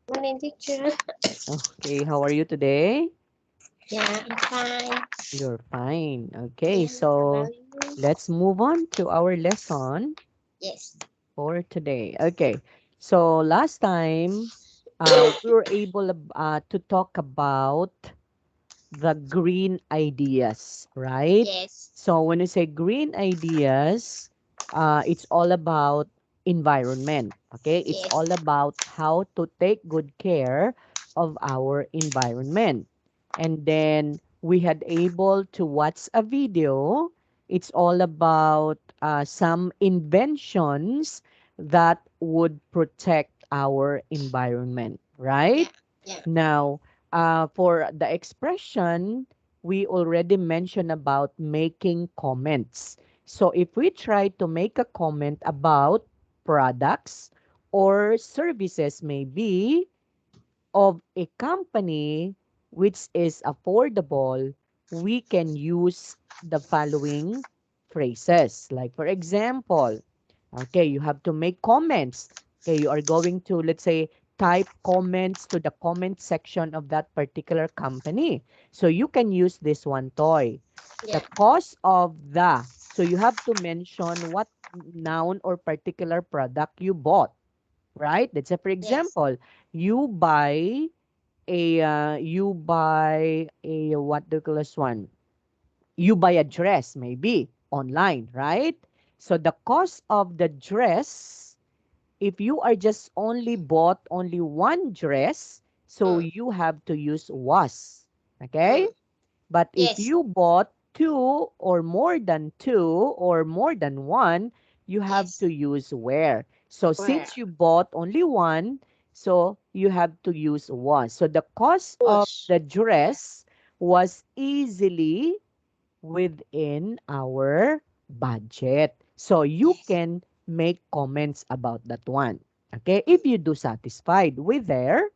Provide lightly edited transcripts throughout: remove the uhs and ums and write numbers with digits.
Morning, teacher. Okay, how are you today? Yeah, I'm fine. You're fine. Okay, Yeah, how about so you? let's move on to our lesson Yes. for today. Okay, so last time we were able to talk about the green ideas, right? Yes. So when you say green ideas, it's all about environment. Okay, it's Yes. all about how to take good care of our environment. And then we had able to watch a video. It's all about some inventions that would protect our environment, right? Yeah. Yeah. Now, for the expression, we already mentioned about making comments. So if we try to make a comment about products or services, maybe of a company which is affordable, we can use the following phrases. Like, for example, okay, you have to make comments. Okay, you are going to, let's say, type comments to the comment section of that particular company. So you can use this one toy. The Yeah. cost of the, so you have to mention what noun or particular product you bought, right? Let's say, for Yes. example, you buy you buy a what do you call this one? You buy a dress maybe online, right? So the cost of the dress, if you are just only bought only one dress, so Mm. you have to use was. Okay? Mm. But if Yes. you bought two or more than two or more than one, you have Yes. to use where. So Where? since you bought only one, so you have to use was. So the cost of Push. the Yeah. dress was easily within our budget. So you Yes. can make comments about that one. Okay? If you do satisfied with their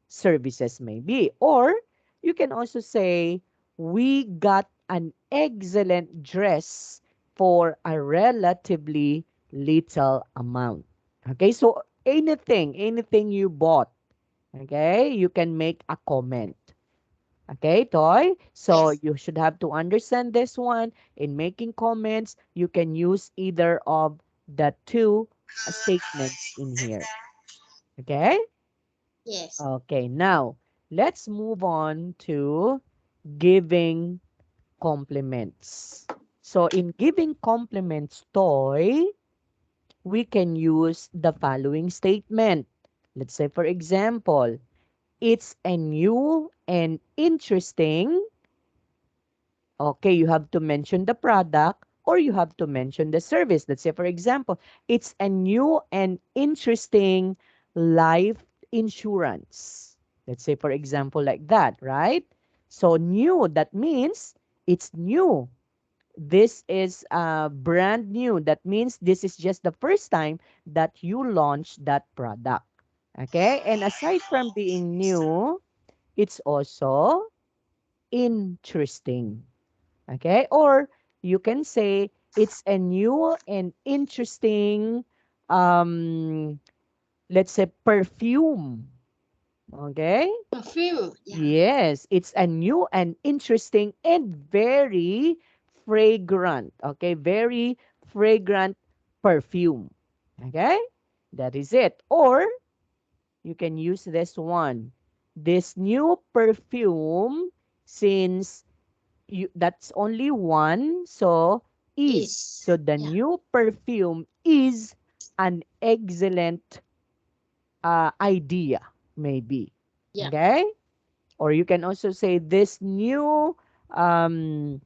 services maybe. Or you can also say, we got an excellent dress for a relatively little amount. Okay, so anything you bought, okay, you can make a comment. Okay, Toy? So Yes. you should have to understand this one. In making comments, you can use either of the two statements in here. Okay? Yes. Okay, now let's move on to giving compliments. So in giving compliments, Toy, we can use the following statement. Let's say, for example, it's a new and interesting. Okay, you have to mention the product or you have to mention the service. Let's say, for example, it's a new and interesting life insurance. Let's say, for example, like that, right? So, new, that means it's new. This is brand new. That means this is just the first time that you launch that product. Okay, and aside from being new, it's also interesting. Okay? Or you can say it's a new and interesting, um, let's say, perfume. Okay? Perfume. Yeah. Yes, it's a new and interesting and very fragrant. Okay? Very fragrant perfume. Okay? That is it. Or you can use this one. This new perfume, since that's only one, so is. Is. So the Yeah. new perfume is an excellent idea, maybe. Yeah. Okay? Or you can also say this new, um,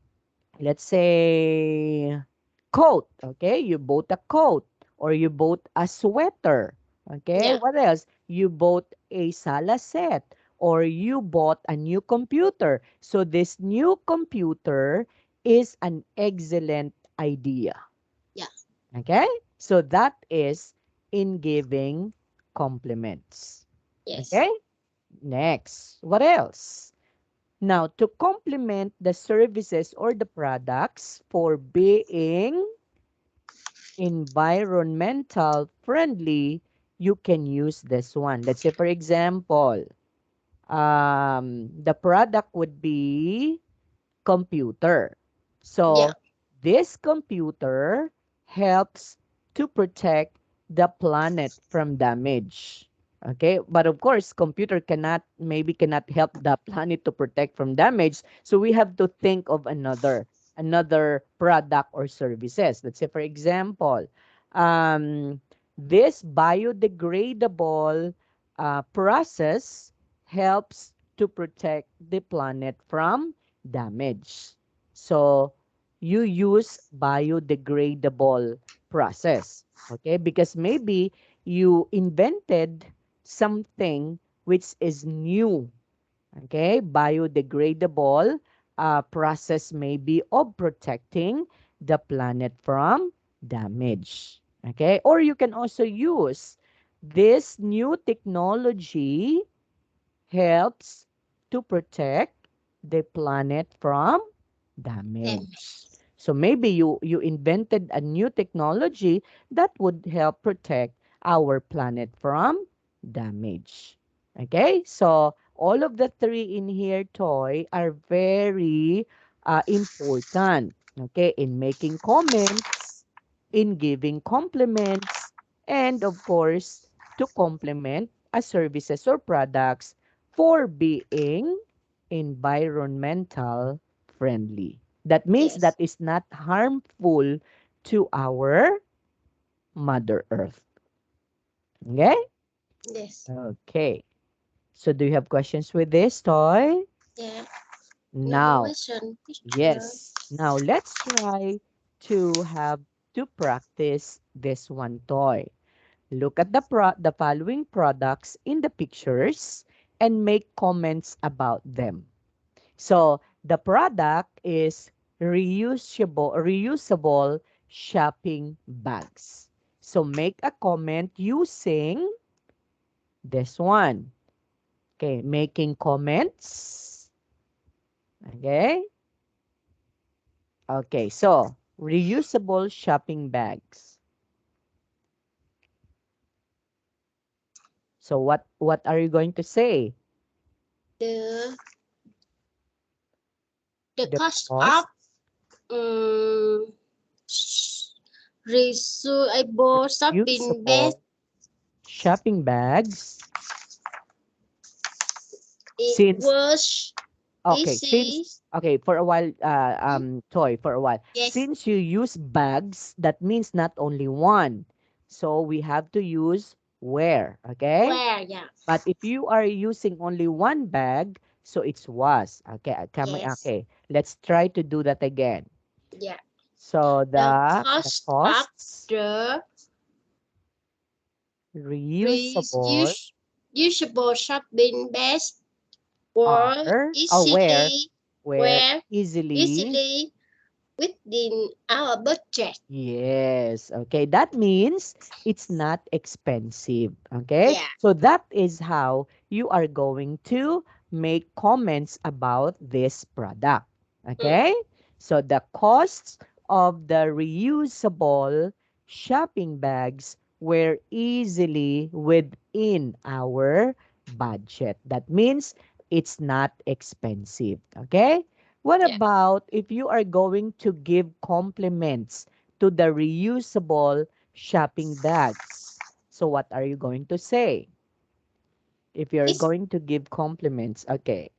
let's say, coat. Okay? You bought a coat or you bought a sweater. Okay? Yeah. What else? You bought a sala set or you bought a new computer. So this new computer is an excellent idea. Yeah. Okay? So that is in giving compliments. Yes. Okay? Next. What else? Now, to complement the services or the products for being environmental friendly, you can use this one. Let's say, for example, the product would be computer. Yeah. So this computer helps to protect the planet from damage. Okay, but of course, computer cannot help the planet to protect from damage. So we have to think of another product or services. Let's say, for example, um, this biodegradable process helps to protect the planet from damage. So you use biodegradable process. Okay, because maybe you invented something which is new. Okay, biodegradable process maybe of protecting the planet from damage. Okay, or you can also use this new technology helps to protect the planet from Them. damage. So maybe you invented a new technology that would help protect our planet from damage. Okay? So all of the three in here, Toy, are very important. Okay? In making comments, in giving compliments, and of course, to complement a services or products for being environmental friendly. That means that Yes. is not harmful to our Mother Earth. Okay? Yes. Okay. So do you have questions with this, Toy? Yeah. No Now, question, teacher. yes. Now let's try to have to practice this one, Toy. Look at the following products in the pictures and make comments about them. So the product is reusable shopping bags. So make a comment using this one. Okay, making comments. Okay. Okay, so reusable shopping bags. So what are you going to say? The the The cost of cost um, reusable shopping bag reusable shopping bags it since was okay, since easy. okay, for a while, Hmm? Toy, for a while. Yes. Since you use bags, that means not only one. So we have to use where, okay? Where? Yeah. But if you are using only one bag, so it's was. Okay, Yes. okay. Let's try to do that again. Yeah. So The the cost of costs the reusable reusable shopping bags were are aware easily where were easily. easily within our budget. Yes. Okay. That means it's not expensive. Okay. Yeah. So that is how you are going to make comments about this product. Mm. Okay. So the costs of the reusable shopping bags were easily within our budget. That means it's not expensive. Okay. What Yeah. about if you are going to give compliments to the reusable shopping bags? So what are you going to say? If you're It's going to give compliments, okay.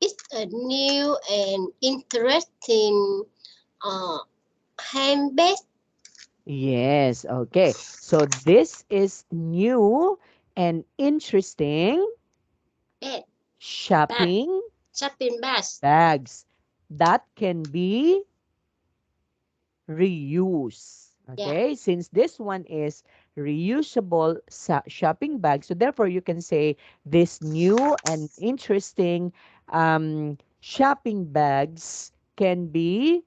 it's a new and interesting uh handbag Yes, okay. So this is new and interesting bag bag shopping shopping bags. bags that can be reuse. Yeah. Okay, since this one is reusable shopping bag, so therefore you can say this new and interesting shopping bags can be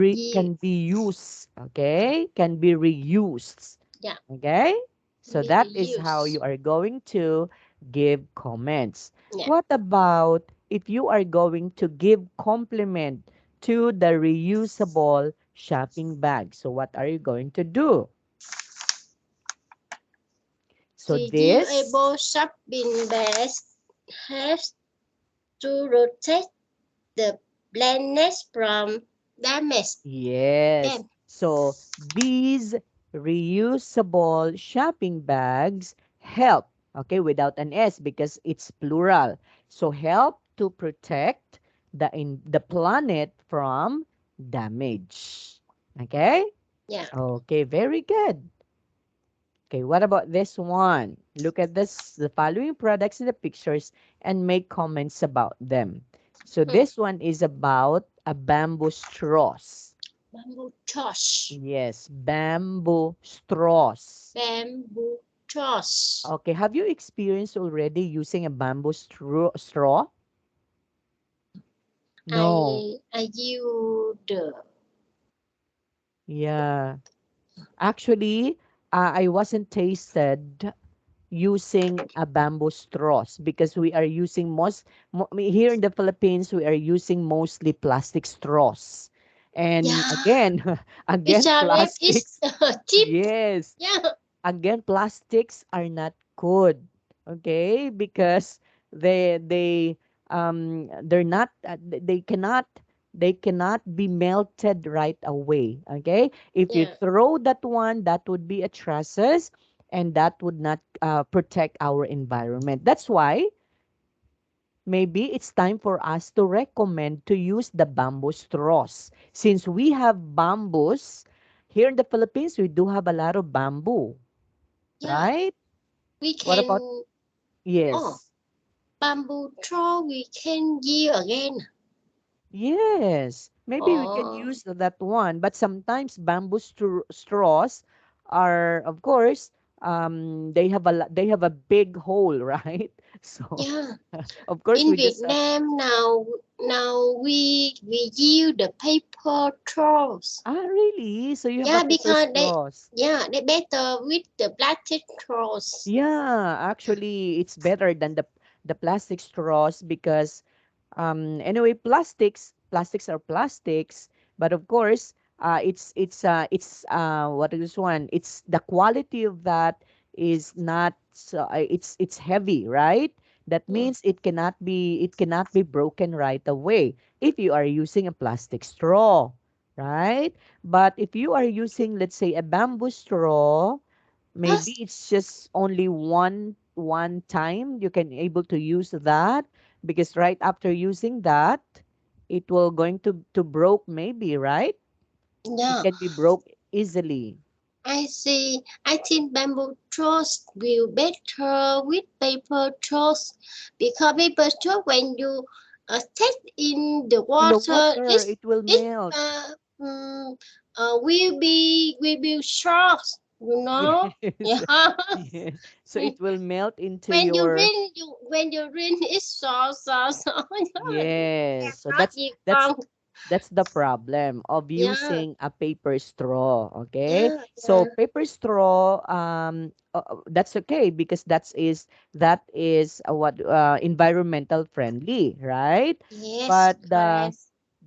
You can be used. Okay, can be reused. yeah. Okay, so Be that is how reused. you are going to give comments. Yeah. What about if you are going to give compliment to the reusable shopping bag? So what are you going to do? So this, Reusable shopping bags helps to protect the planet from damage. yes. Them. So these reusable shopping bags help, okay, without an S because it's plural. So help to protect the planet from damage. Okay? Yeah. Okay, very good. Okay, what about this one? Look at the following products in the pictures and make comments about them. So Mm. this one is about a bamboo straws. Bamboo trash. Yes, bamboo straws. Bamboo trash. Okay, have you experienced already using a bamboo straw? No. I use the Yeah. Actually, I wasn't tasted using a bamboo straws because we are using here in the Philippines we are using mostly plastic straws. And yeah. again, Which again are red is plastics, cheap. yes, Yeah. again plastics are not good, okay, because they're not they cannot be melted right away, okay. If you Yeah. throw that one, that would be a traces, and that would not protect our environment. That's why maybe it's time for us to recommend to use the bamboo straws. Since we have bamboos here in the Philippines, we do have a lot of bamboo, Yeah. right? We What about, can oh yes, bamboo straw we can use again. yes. Maybe we can Oh use that one, but sometimes bamboo straws are, of course, they have a big hole, right? So, yeah. of course, In we just have, Vietnam now we use the paper straws. really? So you have a Yeah, paper because straws. they better with the plastic straws. Yeah, actually, it's better than the plastic straws because anyway, plastics are plastics, but of course, what is this one? It's the quality of that is not so, it's heavy, right? That Yeah. means it cannot be broken right away if you are using a plastic straw, right? But if you are using, let's say, a bamboo straw, maybe Plus, it's just only one time you can able to use that, because right after using that it will going to broke maybe, right? It yeah, can be broke easily. I see. I think bamboo straws will better with paper straws because paper straw when you take in the In the water, water it will it melt. will be short. You know. Yes. Yeah. Yes, so it will melt into when you your, rinse, when you rinse, it's so. You yes, so cannot eat on. that's the problem of Yeah. using a paper straw, okay? Yeah. So Yeah. paper straw, that's okay because that is what environmental friendly, right? Yes. But Correct.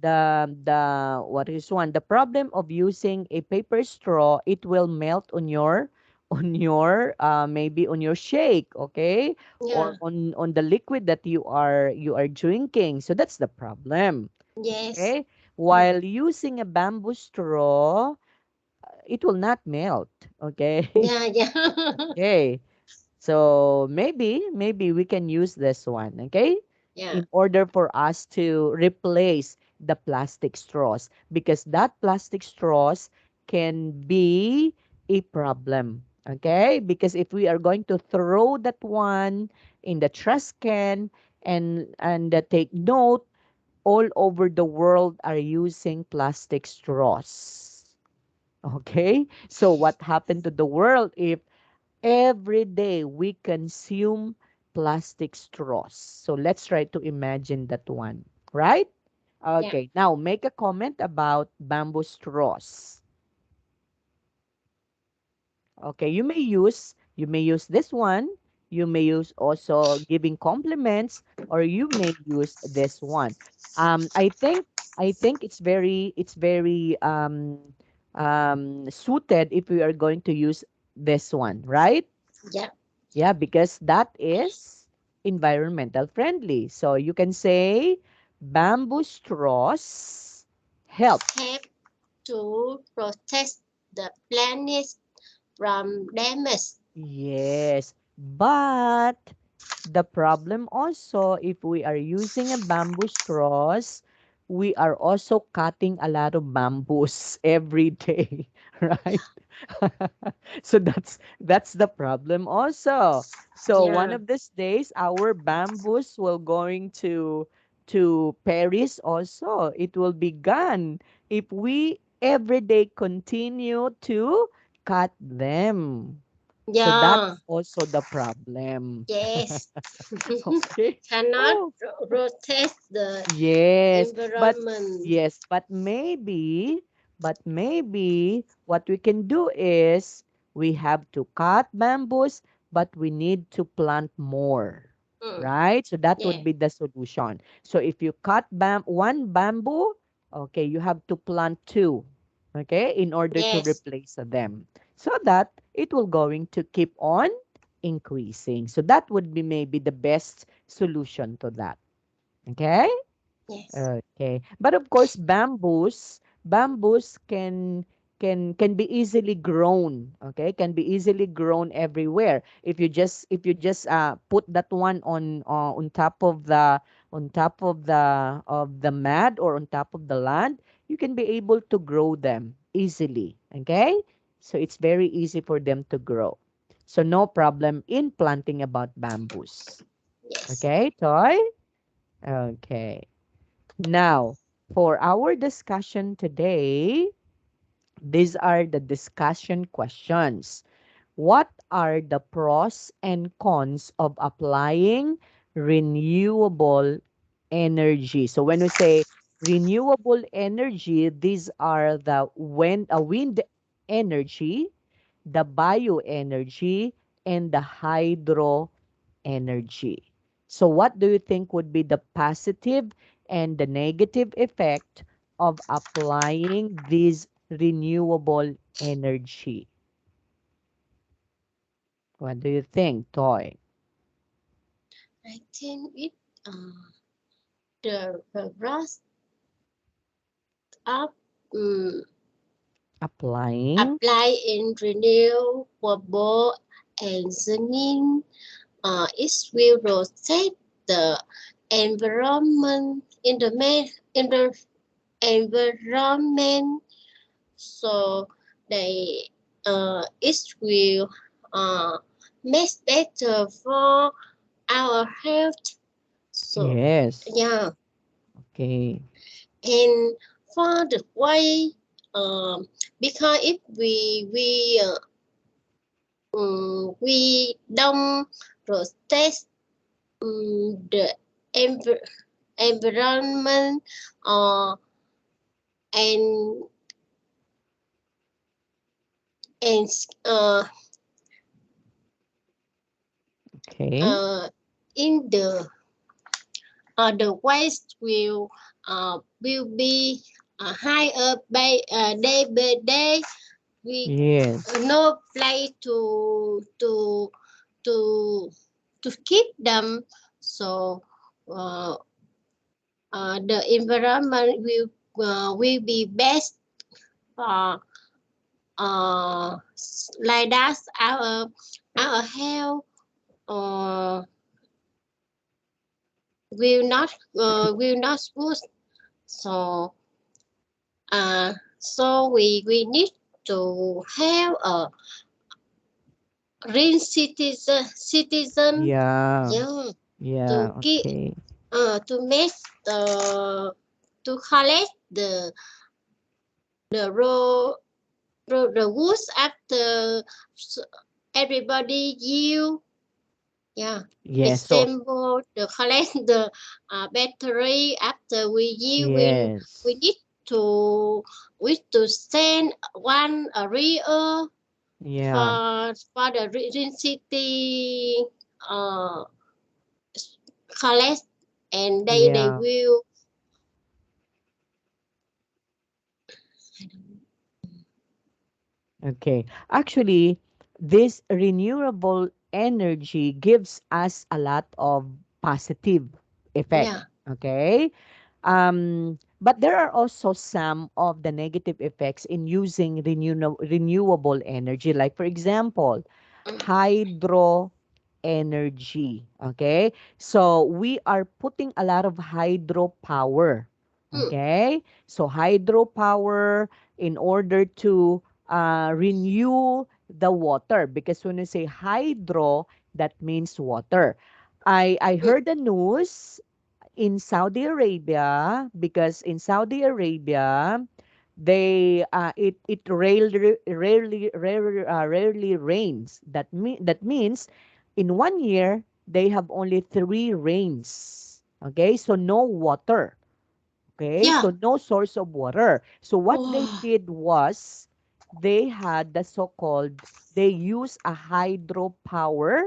the what is one? The problem of using a paper straw, it will melt on your on your maybe on your shake, okay? Yeah. Or on the liquid that you are drinking. So that's the problem. Yes. Okay? While using a bamboo straw, it will not melt. Okay? Yeah, yeah. Okay. So maybe we can use this one, okay? Yeah, In order for us to replace the plastic straws, because that plastic straws can be a problem, okay? Because if we are going to throw that one in the trash can and take note, all over the world are using plastic straws. Okay? So what happened to the world if every day we consume plastic straws? So let's try to imagine that one, right? yeah, Okay, now make a comment about bamboo straws. Okay, you may use this one. You may use also giving compliments, or you may use this one. I think it's very suited if we are going to use this one, right? yeah. Yeah, because that is environmental friendly. So you can say bamboo straws help. Help to protect the planet from damage. Yes, but the problem also, if we are using a bamboo straws, we are also cutting a lot of bamboos every day, right? So that's the problem also. So one Yeah, of these days, our bamboos will going to perish also. It will be gone if we every day continue to cut them. So yeah, that's also the problem. yes. Okay. Cannot Oh, protect the yes. But environment. yes, but maybe what we can do is we have to cut bamboos, but we need to plant more. Mm, Right? So that would yeah, be the solution. So if you cut one bamboo, okay, you have to plant two, okay, in order to yes, replace them. So that it will going to keep on increasing. So that would be maybe the best solution to that. Okay? yes, Okay. But of course, bamboos can be easily grown. Okay, can be easily grown everywhere. If you just put that one on top of the mat or on top of the land, you can be able to grow them easily. Okay, so it's very easy for them to grow. So no problem in planting about bamboos. yes. Okay, Toy. Okay. Now, for our discussion today, these are the discussion questions. What are the pros and cons of applying renewable energy? So when we say renewable energy, these are the wind energy, the bioenergy, and the hydro energy. So, what do you think would be the positive and the negative effect of applying this renewable energy? What do you think, Toy? I think it the rust of Applying? apply in renewable engineering it will protect the environment in the environment so they it will uh, make better for our health so Yes. yeah Okay. and for the way um, because if we don't protect the env- environment uh, and and Okay. uh, in the waste will be higher day by day we Yes. no place to to keep them so uh, the environment will be best for like that our health uh, will not good so we need to have a green citizen Yeah. yeah to Yeah. give Okay. to make the to collect the the woods after everybody yield yeah Yes. So, example the collect the battery after we yield we yes. need to we to send one area Yeah. for the region city uh collect and they Yeah. will Okay. Actually, this renewable energy gives us a lot of positive effect. Yeah. Okay. But there are also some of the negative effects in using renewable energy. Like, for example, Mm, hydro energy. Okay. So we are putting a lot of hydropower. mm, Okay. So hydropower in order to renew the water, because when you say hydro, that means water. I mm. heard the news in Saudi Arabia, because in Saudi Arabia it rarely rains. That means in one year they have only 3 rains. Okay, so no water. Okay, Yeah. so no source of water. So what they Oh, did was they had the so-called, they use a hydropower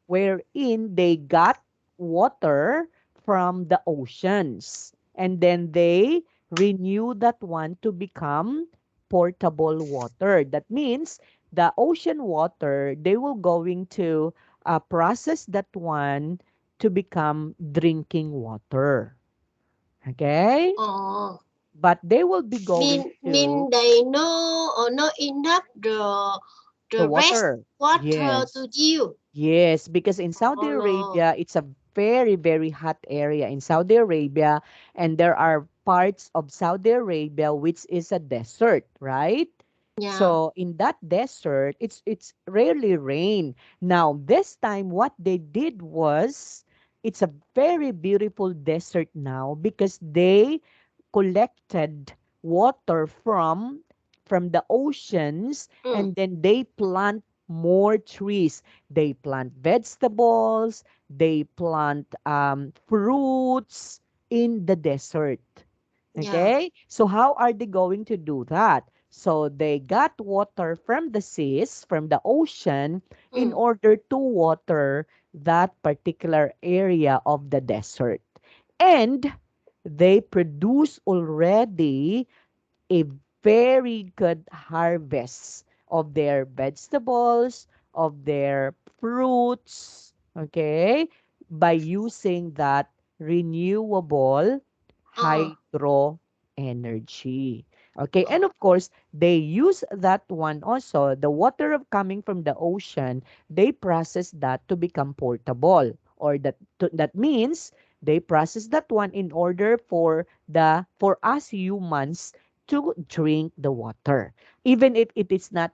wherein they got water from the oceans, and then they renew that one to become portable water. That means the ocean water, they will going to process that one to become drinking water. Okay? oh. But they will be going Mean to they know or not enough the the rest water. water Yes. to you. Yes, because in Saudi Oh no. Arabia, it's a very, very hot area in Saudi Arabia, and there are parts of Saudi Arabia which is a desert, right? Yeah. So in that desert, it's rarely rain. Now, this time what they did was, it's a very beautiful desert now because they collected water from the oceans, Mm, and then they plant more trees. They plant vegetables, they plant fruits in the desert. yeah. Okay, so how are they going to do that? So they got water from the seas, from the ocean, in Mm, order to water that particular area of the desert. And they produce already a very good harvest of their vegetables, of their fruits, okay, by using that renewable oh, hydro energy. Okay, and of course, they use that one also, the water of coming from the ocean, they process that to become portable, or that means they process that one in order for us humans to drink the water. Even if it is not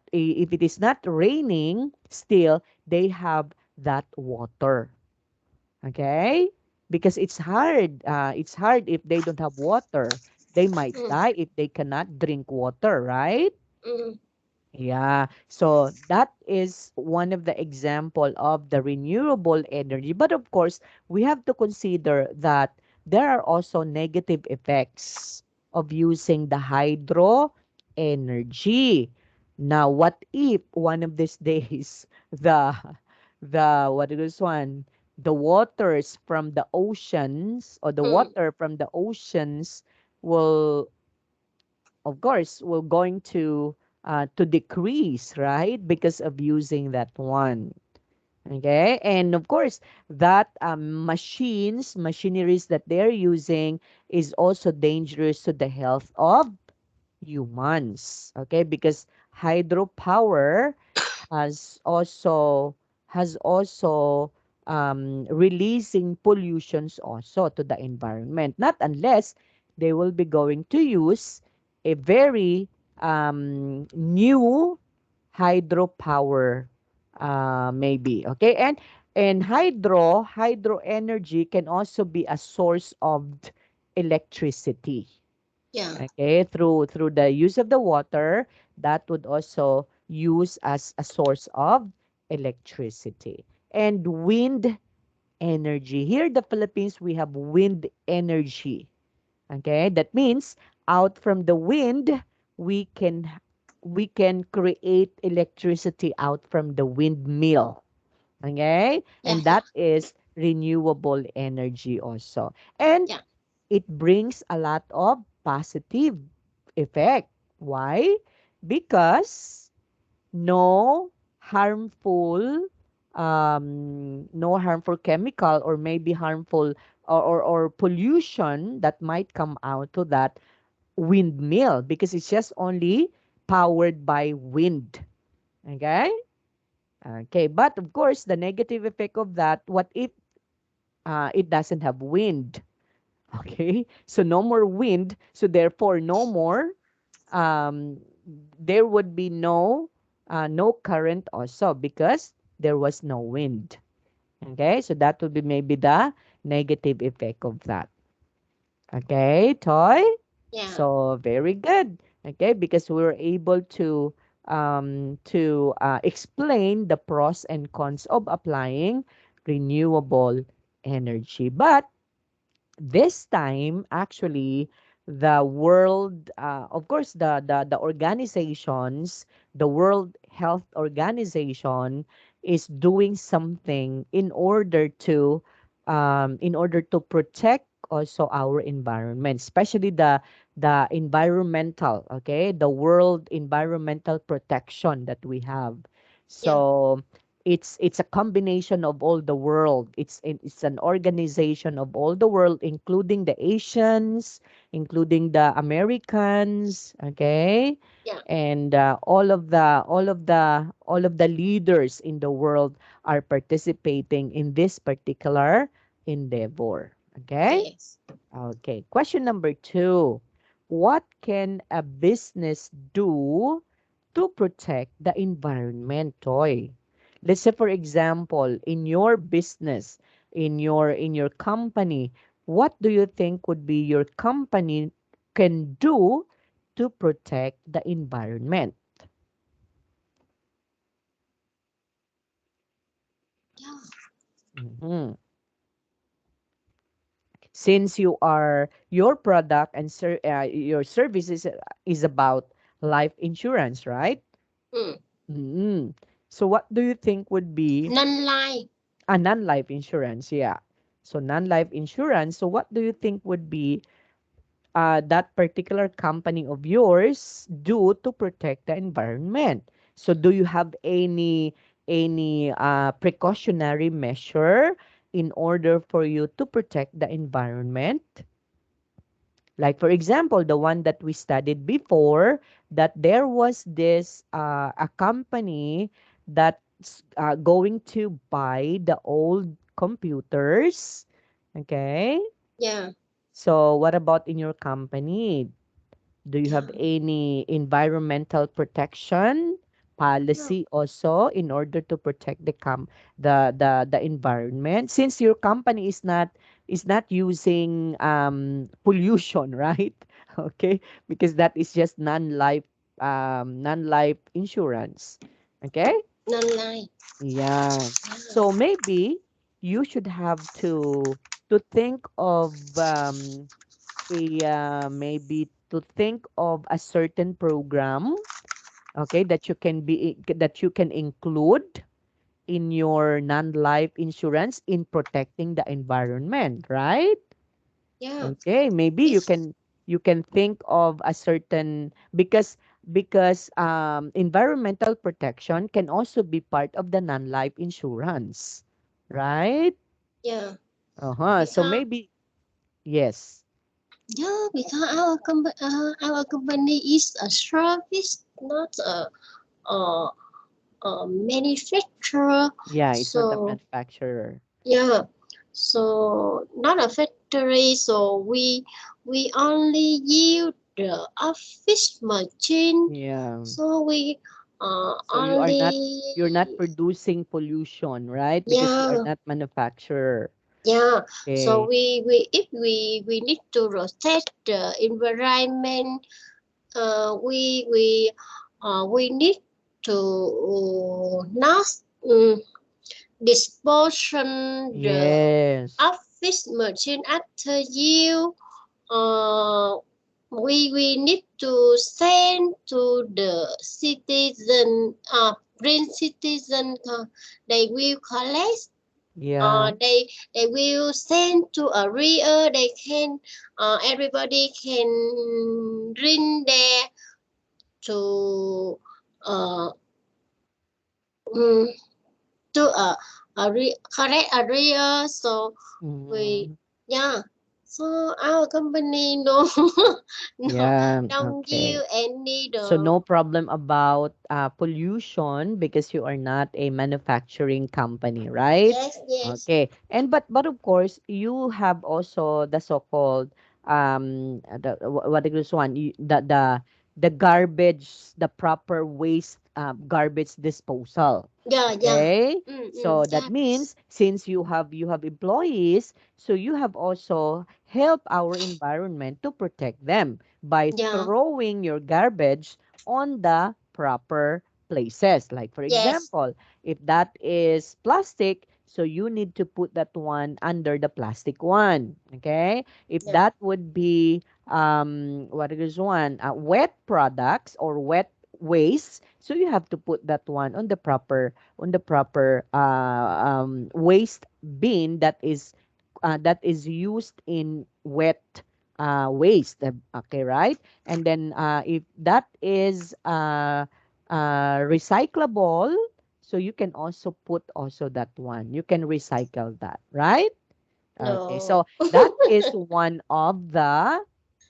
raining, still they have that water. Okay? Because it's hard if they don't have water. They might mm, die if they cannot drink water, right? mm, Yeah. So that is one of the example of the renewable energy. But of course, we have to consider that there are also negative effects of using the hydro energy. Now, what if one of these days the what is this one? The waters from the oceans, or the mm. water from the oceans will, of course, will going to decrease, right? Because of using that one. Okay, and of course, that machineries that they're using is also dangerous to the health of humans. Okay, because hydropower has also releasing pollutions also to the environment. Not unless they will be going to use a very new hydropower, maybe. Okay, and hydro energy can also be a source of electricity. Yeah. Okay, through the use of the water, that would also use as a source of electricity. And wind energy. Here in the Philippines, we have wind energy. Okay, that means out from the wind, we can we can create electricity out from the windmill. Okay, Yeah. and Yeah. that is renewable energy also. And Yeah. it brings a lot of positive effect. Why? Because no harmful no harmful chemical or maybe harmful or pollution that might come out to that windmill because it's just only powered by wind. Okay? Okay, but of course, the negative effect of that, what if it doesn't have wind? Okay, so no more wind, so therefore no more, um, there would be no current also because there was no wind. Okay, so that would be maybe the negative effect of that. Okay, Toy? Yeah. So very good. Okay, because we were able to explain the pros and cons of applying renewable energy. But this time actually the world, of course, the organizations, the World Health Organization is doing something in order to protect also our environment, especially the environmental, okay, the world environmental protection that we have. Yeah. So it's a combination of all the world. It's an organization of all the world, including the Asians, including the Americans, okay, Yeah. and all of the leaders in the world are participating in this particular endeavor. Okay. Yes. Okay. Question number 2. What can a business do to protect the environment, Toy? Let's say, for example, in your business, in your company, what do you think would be your company can do to protect the environment? Yeah. Mhm. Since your product and your service is about life insurance, right? Mm. Mm. So what do you think would be Non-life. a non-life insurance? Yeah. So non-life insurance. So what do you think would be that particular company of yours do to protect the environment? So do you have any precautionary measure in order for you to protect the environment? Like for example, the one that we studied before, that there was this a company that's going to buy the old computers. Okay. Yeah. So what about in your company? Do you have Yeah. any environmental protection Yeah. policy also in order to protect the environment? Since your company is not using pollution, right? Okay, because that is just non-life insurance. Okay? Non-life. Yeah. So Yeah. maybe you should have to think of maybe to think of a certain program, okay, that you can include in your non-life insurance in protecting the environment, right? Yeah. Okay, maybe you It's can think of a certain, because environmental protection can also be part of the non-life insurance, right? yeah. Uh-huh. So Because maybe yes. yeah, because our company is a service, not a, a manufacturer. Yeah, it's not a So manufacturer. yeah, so not a factory. So we only use the office machine. Yeah. So we So only you're not producing pollution, right? Because you are yeah. not manufacturer. Yeah, so Okay. we if we need to protect the environment, we need to not disposition the Yes. office machine after you. Uh, we need to send to the citizen, green citizen. They will collect, Yeah. they will send to a area they can, everybody can bring there to uh, mm, to correct area. So we, Mm, yeah. So our company no no yeah, don't okay. give any So the, no problem about pollution because you are not a manufacturing company, right? yes, yes, Okay. And but of course you have also the so-called what is this one? The garbage, the proper waste garbage disposal. yeah, yeah, Okay? So that yeah, means since you have employees, so you have also help our environment to protect them by yeah, throwing your garbage on the proper places. Like, for yes, example, if that is plastic, so you need to put that one under the plastic one. Okay? If yeah, that would be, what is one, wet products or wet waste, so you have to put that one on the proper waste bin that is used in wet waste. Okay, right? And then if that is recyclable, so you can also put also that one. You can recycle that, right? Okay, no, so that is one of the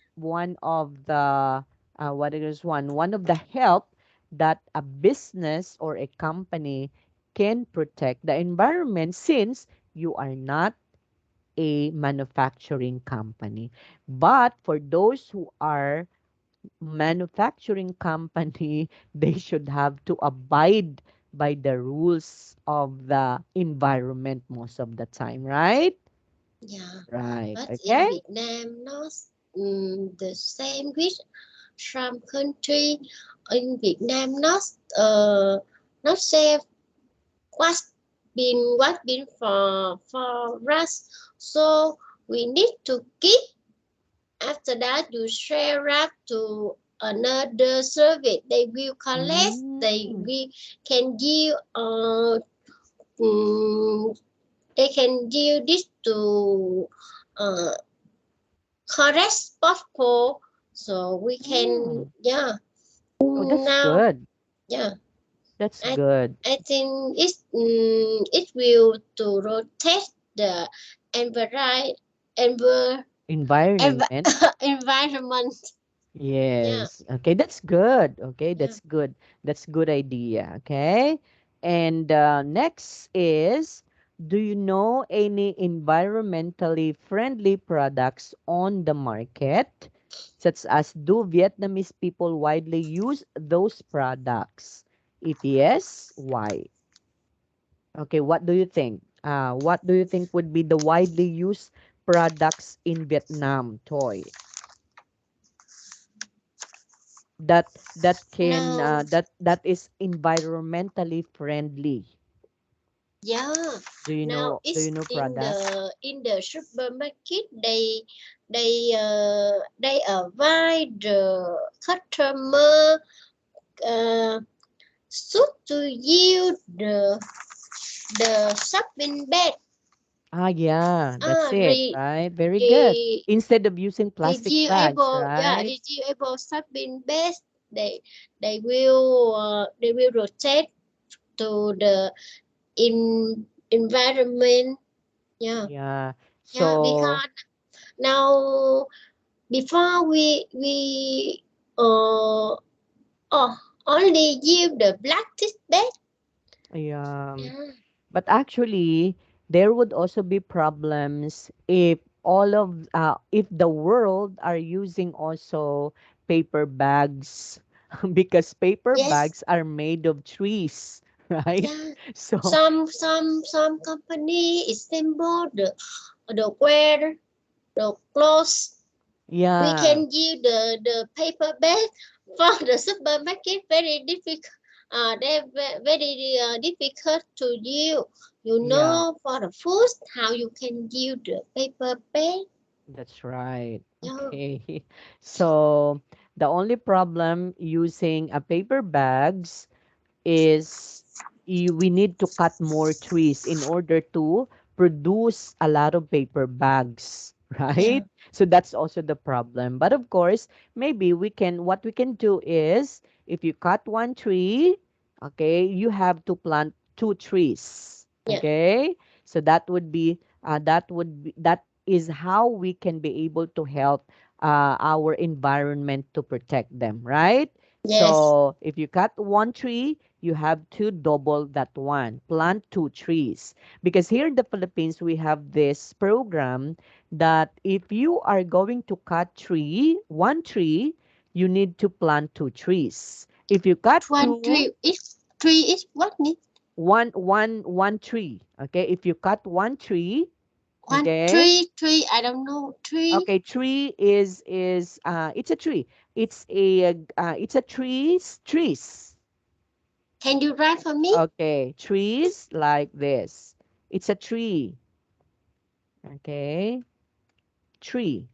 what is one of the help that a business or a company can protect the environment since you are not a manufacturing company. But for those who are manufacturing company, they should have to abide by the rules of the environment most of the time, right? yeah. Right. But in Okay. Vietnam, not the same with some country. In Vietnam, not safe what been for us. So we need to keep. After that, you share up to another service. They will collect. They Mm. will can give mm, they can give this to uh, correct spot for, so we can, Mm. yeah. Oh, that's Now, good. yeah, That's I good. I think it will to rotate the environment envir, Environment. environment. Yeah, Yes. Okay, that's good. Okay, yeah. that's good. That's good idea. Okay. And next is, do you know any environmentally friendly products on the market? Such as, do Vietnamese people widely use those products? If yes, why? Okay, what do you think? What do you think would be the widely used products in Vietnam, Toy? Now, That is environmentally friendly. yeah. Now Do it's you know in product? the supermarket. They avoid the customer uh, should to yield the shopping bag. Ah, yeah, that's it, Re, right? Very good. re, Instead of using plastic bags, reusable, yeah, right? reusable shopping bags. They they will rotate to the environment. Yeah, Yeah. yeah. So, Because now before we oh only give the plastic bag. yeah. Yeah. But actually, there would also be problems if the world are using also paper bags because paper Yes. bags are made of trees, right? Yeah. So, Some company assemble the wear the clothes. We yeah, can give the paper bag for the supermarket. Very difficult. They very difficult to give. You yeah, know, for the food, how you can give the paper bag. that's right. Yeah, Okay. So, the only problem using a paper bags is we need to cut more trees in order to produce a lot of paper bags, yeah, right? So that's also the problem. But of course, maybe what we can do is if you cut one tree, okay, you have to plant two trees. Yeah. Okay, so that is how we can be able to help our environment to protect them, right? Yes. So if you cut one tree, you have to double that one, plant two trees, because here in the Philippines we have this program that if you are going to cut one tree, you need to plant two trees. If you cut One two, tree is what need? one tree, okay, if you cut one tree, One okay, tree. I don't know tree. okay, tree is it's a tree, it's a trees, Can you write for me? okay, trees like this, it's a tree, okay, tree,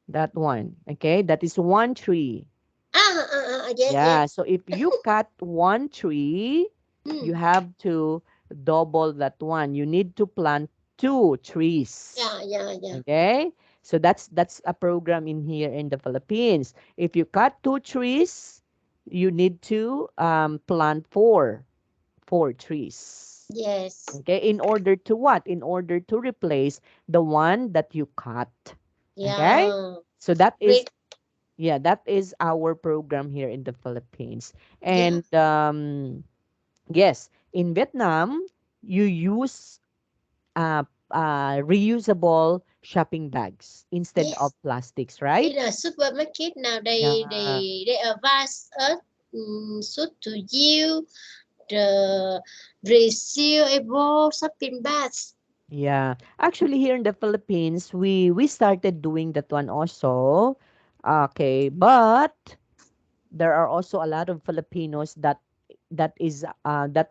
that one, okay, that is one tree. Yes, yes. Yeah, so if you cut one tree, Hmm. you have to double that one. You need to plant two trees. Yeah, yeah, yeah. Okay? So that's a program in here in the Philippines. If you cut two trees, you need to plant four trees. Yes. Okay? In order to what? In order to replace the one that you cut. Okay? Yeah. So that is, Great. yeah, that is our program here in the Philippines. Yeah. And yes, in Vietnam, you use reusable shopping bags instead of Yes. plastics, right? In a supermarket now, Yeah. they advise us should to use the resealable shopping bags. Yeah. Actually, here in the Philippines, we started doing that one also. Okay, but there are also a lot of Filipinos that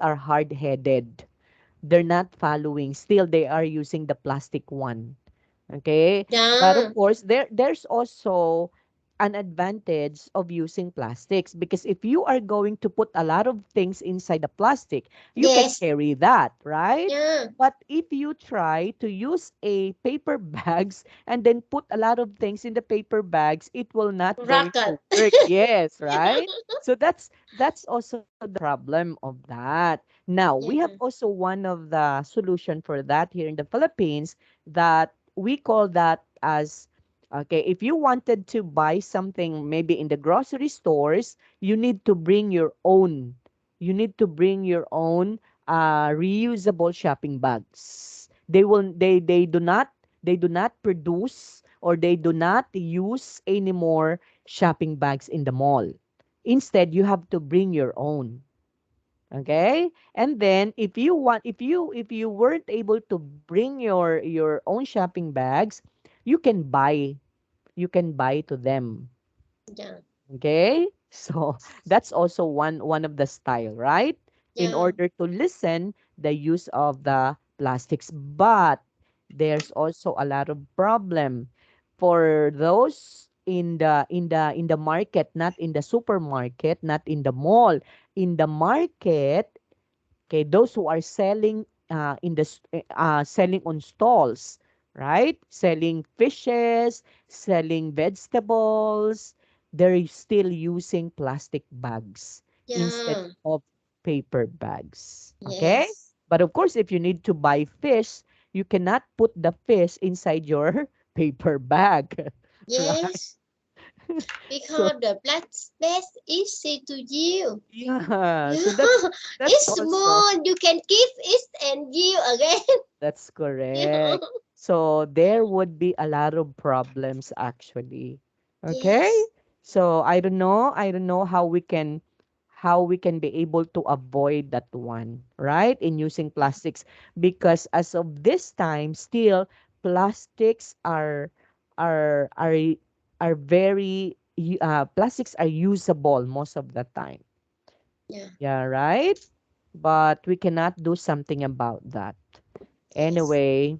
are hard-headed. They're not following. Still, they are using the plastic one. Okay? But of Yeah. course, there's also an advantage of using plastics, because if you are going to put a lot of things inside the plastic, you can Yes. carry that, right? Yeah. But if you try to use a paper bags and then put a lot of things in the paper bags, it will not going Rocket. to work. Yes, right? So that's also the problem of that. Now, we have Yeah. also one of the solution for that here in the Philippines, that we call that as, okay, if you wanted to buy something maybe in the grocery stores, you need to bring your own. You need to bring your own reusable shopping bags. They do not produce, or they do not use anymore shopping bags in the mall. Instead, you have to bring your own. Okay? And then if you weren't able to bring your own shopping bags, you can buy to them. Yeah. Okay? So that's also one of the style, right? In Yeah. order to lessen the use of the plastics. But there's also a lot of problem for those in the market, not in the supermarket, not in the mall. In the market, okay, those who are selling selling on stalls, right? Selling fishes, selling vegetables, they're still using plastic bags instead Yeah. of paper bags. Okay? Yes. But of course, if you need to buy fish, you cannot put the fish inside your paper bag, right? Yes. So Because the black space easy to use. yeah, so that's It's also. small. You can keep it and use again. That's Yeah. correct. So there would be a lot of problems actually. Okay? Yes. So I don't know how we can be able to avoid that one, right? In using plastics, because as of this time still plastics are are very plastics are usable most of the time. Yeah. Yeah, right? But we cannot do something about that. Yes. Anyway,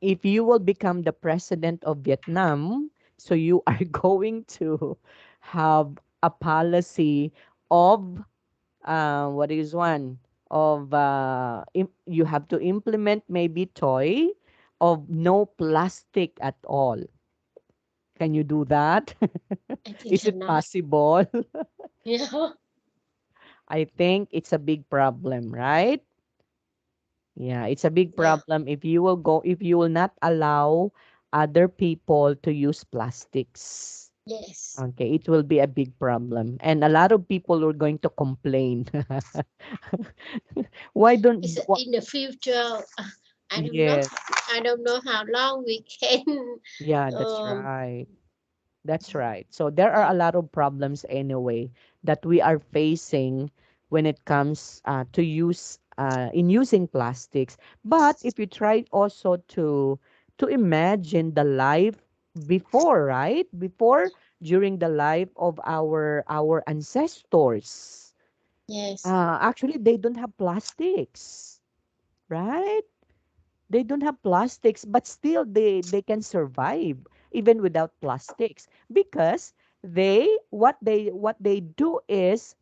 if you will become the president of Vietnam, so you are going to have a policy of what is one of you have to implement maybe toy of no plastic at all. Can you do that? I think Is it cannot. possible? Yeah. I think it's a big problem, right? Yeah, it's a big Yeah. problem if you will not allow other people to use plastics. Yes. Okay, it will be a big problem. And a lot of people are going to complain. Why It's don't what in the future. I don't know. Yes, I don't know how long we can. yeah, that's Um. right. That's right. So there are Yeah. a lot of problems anyway that we are facing when it comes to use in using plastics. But if you try also to imagine the life before, right? Before during the life of our ancestors, Yes. actually they don't have plastics, right? They don't have plastics, but still they can survive even without plastics because what they do is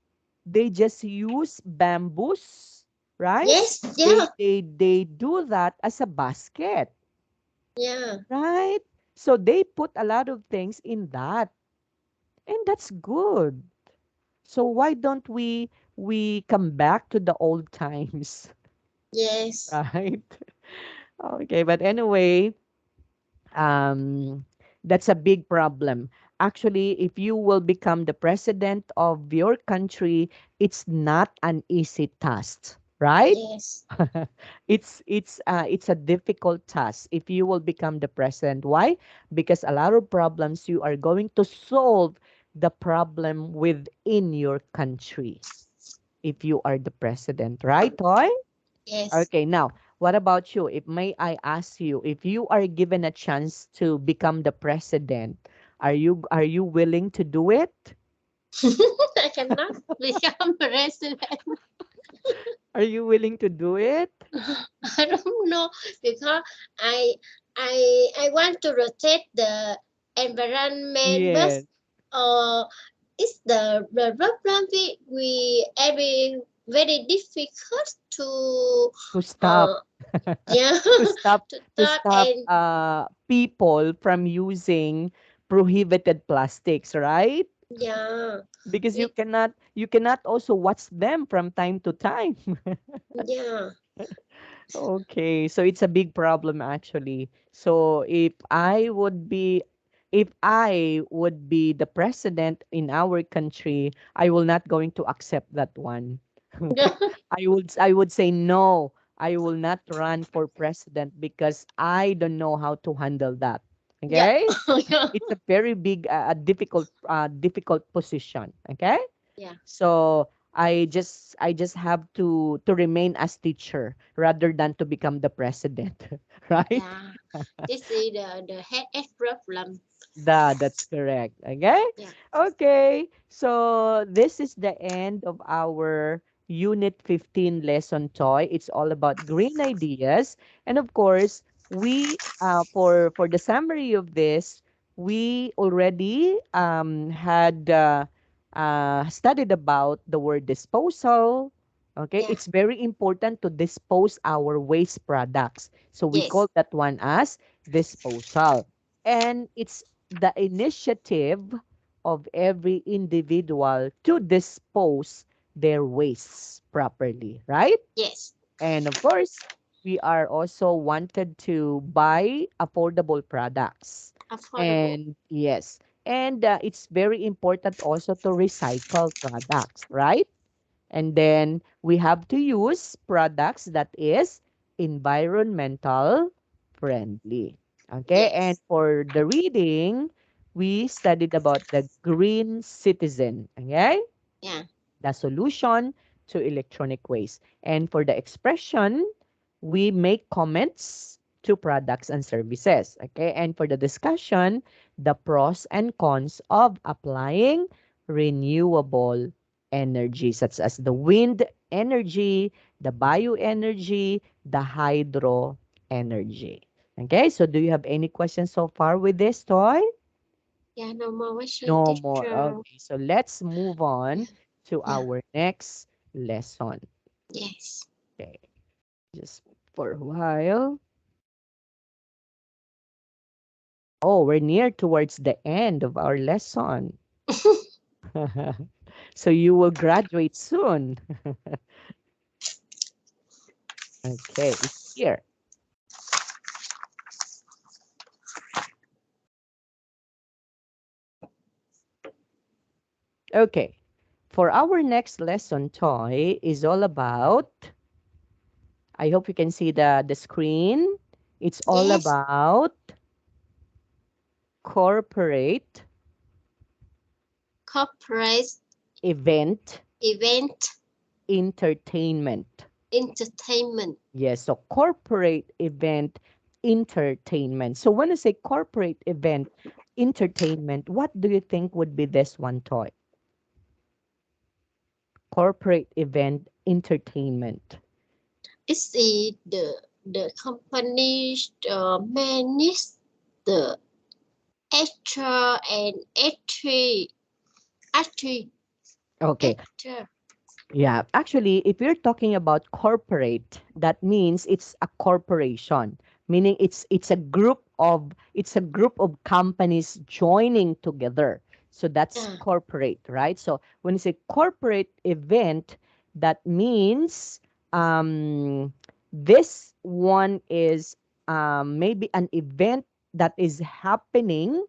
they just use bamboos, right? Yes. Yeah. They do that as a basket, Yeah. right? So they put a lot of things in that, and that's good. So why don't we come back to the old times, Yes. right? Okay, but anyway, um, that's a big problem. Actually, if you will become the president of your country, it's not an easy task, right? Yes. It's a difficult task if you will become the president. Why? Because a lot of problems you are going to solve the problem within your country if you are the president, right, Toy? Yes. Okay, now, what about you? If may I ask you, if you are given a chance to become the president, are you willing to do it? I cannot become president. Are you willing to do it? I don't know because I I want to protect the environment, but Yes. it's the problem we every very difficult to To stop. uh yeah to stop to to stop stop and people from using prohibited plastics, right? yeah Because you we cannot you cannot also watch them from time to time. yeah Okay, so it's a big problem actually. So if I would be the president in our country, I will not going to accept that one. yeah Okay. I would say no. I will not run for president because I don't know how to handle that. yeah Okay? yeah It's a very big difficult position, okay? yeah So I just have to remain as teacher rather than to become the president, right? yeah this is the head problem That's correct. Okay? yeah Okay. So this is the end of our Unit 15 lesson toy. It's all about green ideas. And of course, we for the summary of this, we already had studied about the word disposal. Okay? yeah It's very important to dispose our waste products. So we yes call that one as disposal. And it's the initiative of every individual to dispose their wastes properly, right? yes And of course, we are also wanted to buy affordable products. affordable And yes, and it's very important also to recycle products, right? And then we have to use products that is environmental friendly. Okay, and yes for the reading, we studied about the green citizen. Okay, yeah the solution to electronic waste. And for the expression, we make comments to products and services. Okay. And for the discussion, the pros and cons of applying renewable energy, such as the wind energy, the bioenergy, the hydro energy. Okay. So do you have any questions so far with this toy? yeah no more question No more. teacher Okay. So let's move on yeah to yeah our next lesson. yes Okay. Just for a while. Oh, we're near towards the end of our lesson. So you will graduate soon. Okay, it's here. Okay. For our next lesson, Toy, is all about, I hope you can see the screen. It's all Yes. about corporate Corporate event event entertainment. entertainment. Yes, so corporate event entertainment. So when I say corporate event entertainment, what do you think would be this one, Toy? Corporate event entertainment. It's the company manage the actor and actress Okay. actor. Yeah, actually, if you're talking about corporate, that means it's a corporation, meaning it's a group of companies joining together. So that's Yeah. corporate, right? So when you say corporate event, that means this one is maybe an event that is happening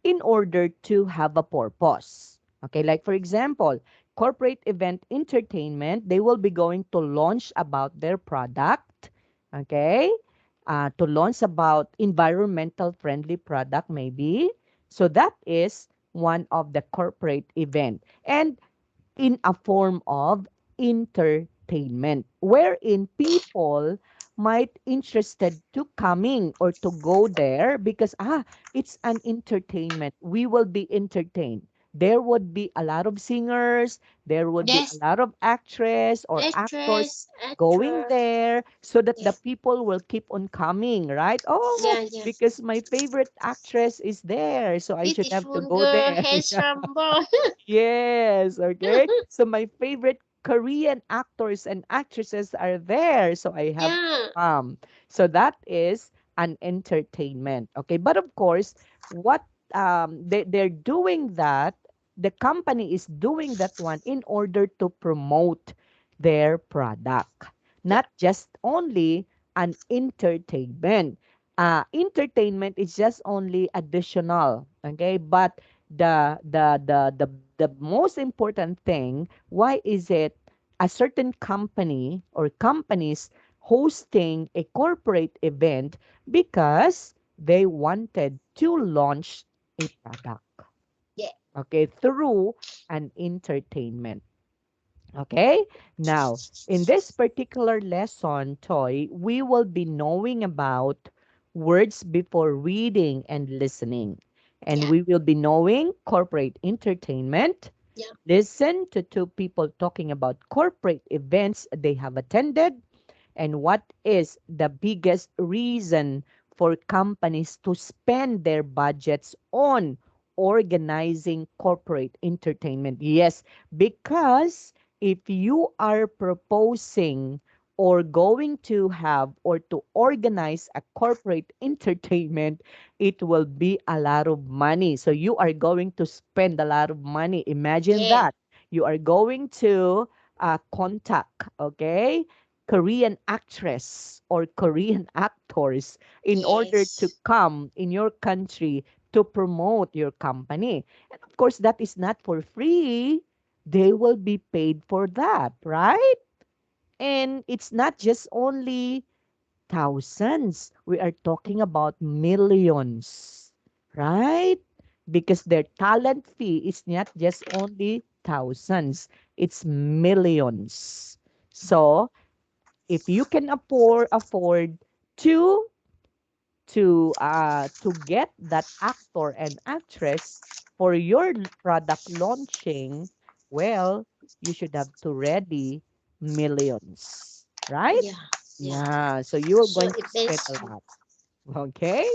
in order to have a purpose. Okay, like for example, corporate event entertainment, they will be going to launch about their product, okay? To launch about environmental friendly product maybe. So that is one of the corporate event. And in a form of entertainment wherein people might interested to coming or to go there because it's an entertainment, we will be entertained, there would be a lot of singers, there would be a Yes. lot of actress or actors Actress, going actor. there so that Yeah. the people will keep on coming, right? Oh, Yeah, yeah. because my favorite actress is there, so I should have to Beautiful go girl, there. handsome boy. Yes, okay. So my favorite Korean actors and actresses are there, so I have to Yeah. come. So that is an entertainment. Okay, but of course, what they're doing that, the company is doing that one in order to promote their product, Yeah. not just only an entertainment. Entertainment is just only additional, okay, but the most important thing, why is it a certain company or companies hosting a corporate event? Because they wanted to launch a product, Yeah. okay, through an entertainment. Okay, now in this particular lesson, Toy, we will be knowing about words before reading and listening. And Yeah. we will be knowing corporate entertainment. Yeah. Listen to two people talking about corporate events they have attended, and what is the biggest reason for companies to spend their budgets on organizing corporate entertainment? Yes, because if you are proposing or going to have or to organize a corporate entertainment, it will be a lot of money. So you are going to spend a lot of money. Imagine Yeah. that. You are going to contact, okay, Korean actress or Korean actors in order to Yes. come in your country to promote your company. And of course, that is not for free. They will be paid for that, right? And it's not just only thousands. We are talking about millions, right? Because their talent fee is not just only thousands, it's millions. So, if you can afford to to get that actor and actress for your product launching, well, you should have to ready millions, right? Yeah. Yeah. Yeah, so you are So going it to spend makes a lot. Okay,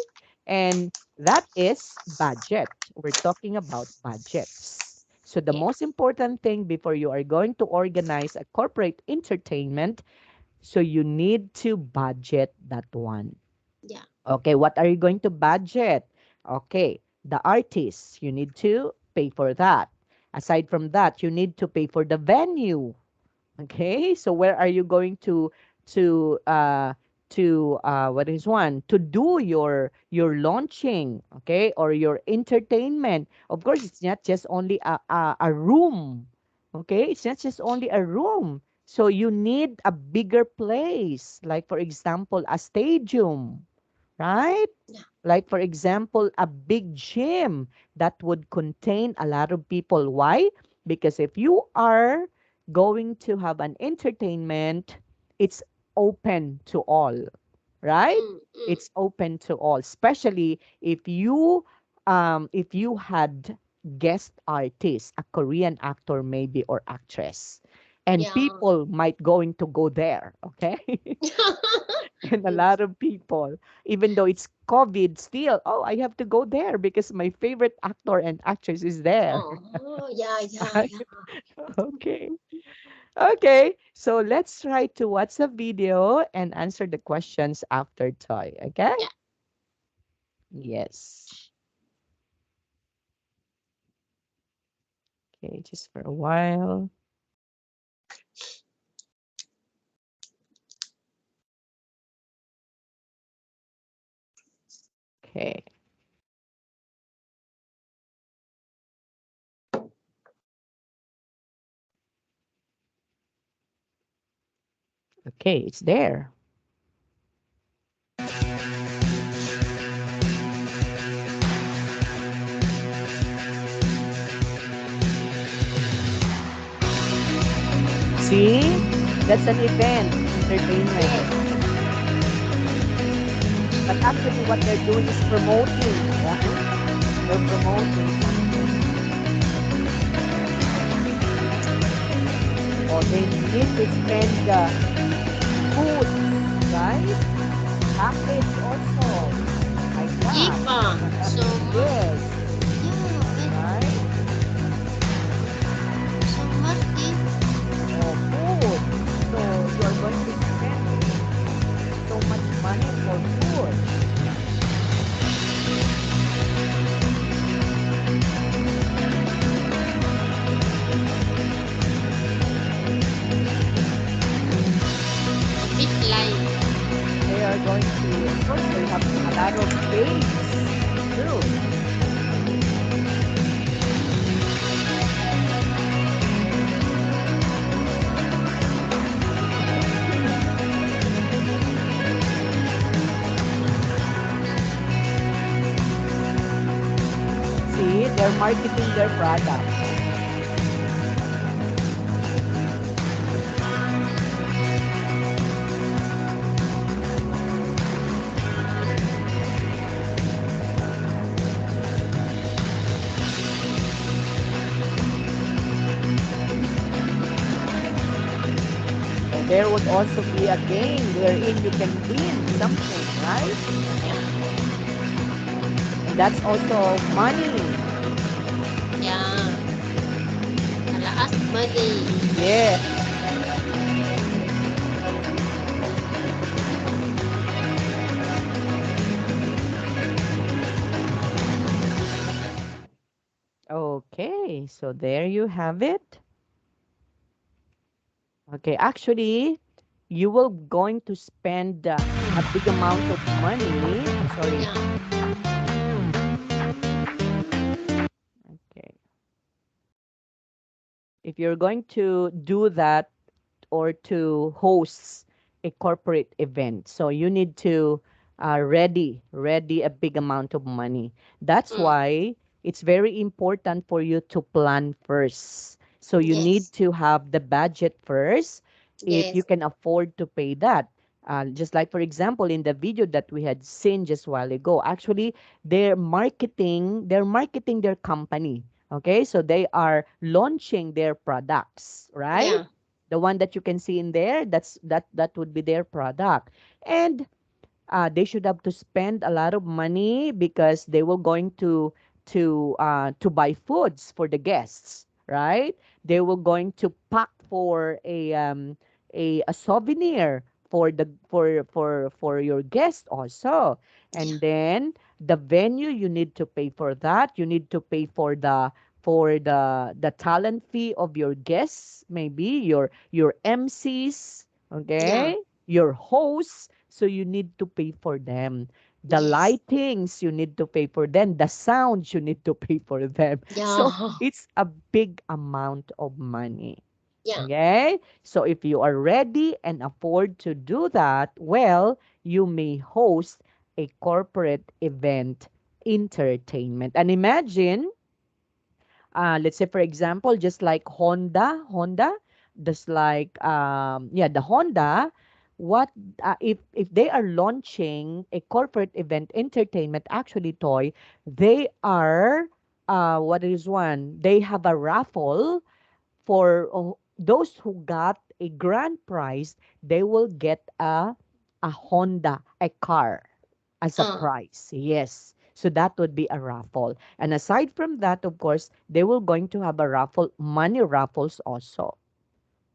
and that is budget. We're talking about budgets. So the yeah. most important thing before you are going to organize a corporate entertainment, so you need to budget that one. Yeah. Okay, what are you going to budget? Okay, the artists, you need to pay for that. Aside from that, you need to pay for the venue. Okay, so where are you going to what is one to do your launching, okay, or your entertainment? Of course, it's not just only a room, okay? It's not just only a room. So you need a bigger place, like for example, a stadium, right? Yeah. Like, for example, a big gym that would contain a lot of people. Why? Because if you are going to have an entertainment, it's open to all, right? Mm, mm. It's open to all, especially if you had guest artist, a Korean actor maybe or actress, and Yeah. people might going to go there, okay? And a lot of people, even though it's COVID still, oh, I have to go there because my favorite actor and actress is there. Oh, yeah, yeah, Right? yeah. Okay. Okay. So let's try to watch a video and answer the questions after Toy. Okay? Yeah. Yes. Okay, just for a while. Okay. Okay, it's there. See? That's an event, entertainment. Yes. But actually what they're doing is promoting, right? They're promoting something. Or they need to spend foods, right? Package also, like that. Cheaper. So much. Yes, Yeah, right? so much cheaper. Oh, food. So you are going to spend so much money for food. A bit like, They are going to, of course, they have a lot of games too. See, they're marketing their products. And there would also be a game wherein you can win something, right? And that's also money. yeah, a lot of money. Yeah. Okay, so there you have it. Okay, actually, you will going to spend a big amount of money. I'm sorry. Yeah, Okay. If you're going to do that or to host a corporate event. So you need to ready a big amount of money. That's mm, why it's very important for you to plan first. So you need yes, to have the budget first if you yes, can afford to pay that. Just like for example in the video that we had seen just a while ago, actually they're marketing their company. Okay, so they are launching their products, right? yeah, The one that you can see in there, that would be their product. And they should have to spend a lot of money because they were going to buy foods for the guests, right? They were going to pack for a souvenir for the for your guest also. yeah, And then the venue, you need to pay for that. You need to pay for the for the talent fee of your guests, maybe your MCs, yeah, okay, your hosts. So you need to pay for them. The yes, lightings you need to pay for them. The sounds you need to pay for them. So yeah, it's a big amount of money. yeah, Okay? So if you are ready and afford to do that, well, you may host a corporate event entertainment. And imagine, let's say for example, just like Honda, just like yeah, the Honda, what if they are launching a corporate event entertainment, actually Toy, they are what is one? They have a raffle for those who got a grand prize. They will get a Honda, a car as a uh, prize. Yes. So that would be a raffle. And aside from that, of course, they will going to have a raffle, money raffles also.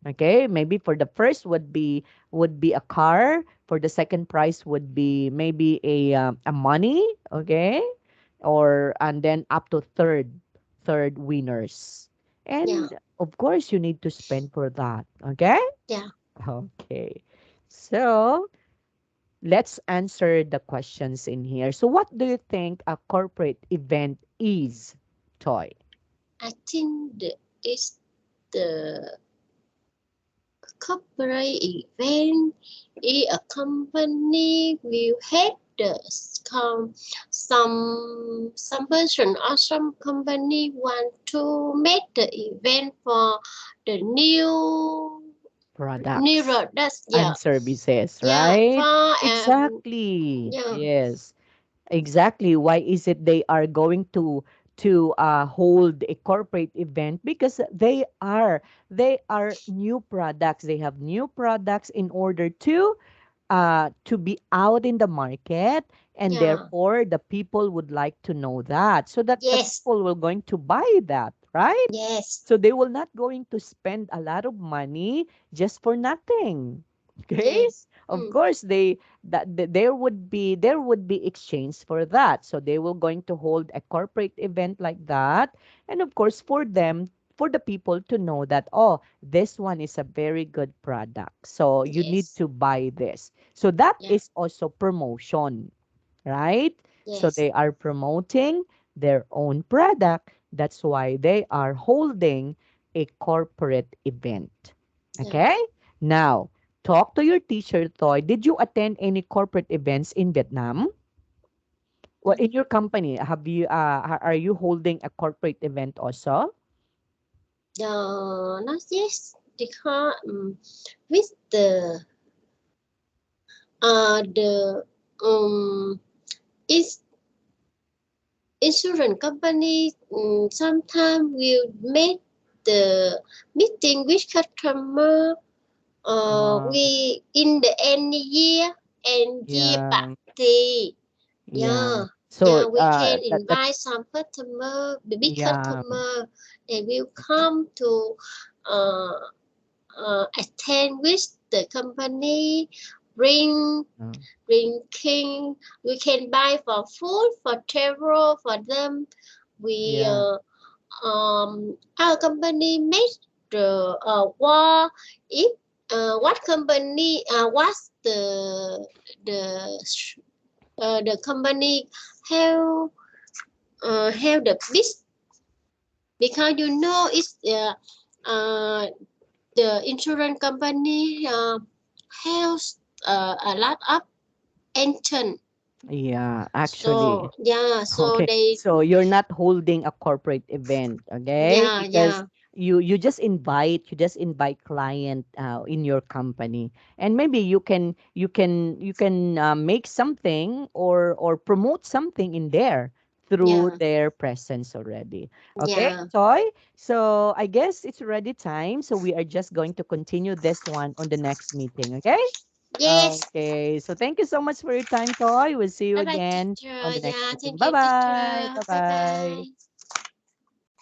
Okay, maybe for the first would be a car. For the second prize would be maybe a money. Okay, or and then up to third winners. yeah, And of course, you need to spend for that. Okay. yeah. Okay. So let's answer the questions in here. So what do you think a corporate event is, Toy? I think is the corporate event is a company will have the some some person or some company want to make the event for the new Products that's yeah, and services, yeah, right? for Exactly. yeah, Yes. Exactly. Why is it they are going to hold a corporate event? Because they are new products. They have new products in order to be out in the market, and yeah, therefore the people would like to know that, so that the yes, people will going to buy that, right? yes, So they will not going to spend a lot of money just for nothing. Okay? yes, Of course, there would be exchange for that. So they will going to hold a corporate event like that, and of course for the people to know that, oh, this one is a very good product. So you need yes, to buy this. So that yeah, is also promotion, right? So yes, they are promoting their own product. That's why they are holding a corporate event. yeah. Okay? Now, talk to your teacher, Toy. Did you attend any corporate events in Vietnam? Well, in your company, are you holding a corporate event also? Not yes, because with the is insurance company sometimes will make the meeting with customer Uh, we in the end year and year yeah, party. yeah. Yeah, So, yeah, we can that invite some customer, the big yeah, customer. They will come to uh, attend with the company, bring uh, drinking. We can buy for food, for travel for them. We yeah, our company make the war if what company what's the the company have have the best because you know it's uh, the insurance company has a lot of engine. yeah. So Actually, yeah, so okay. they So you're not holding a corporate event, okay? yeah, Because yeah, you just invite client in your company, and maybe you can make something or promote something in there through yeah, their presence already. Okay, yeah, Toy. So I guess it's already time. So we are just going to continue this one on the next meeting. Okay. yes. Okay, so thank you so much for your time, Toy. We'll see you Bye bye, again teacher. on the next Yeah, meeting. thank you, teacher. Bye-bye. Bye Bye-bye. bye.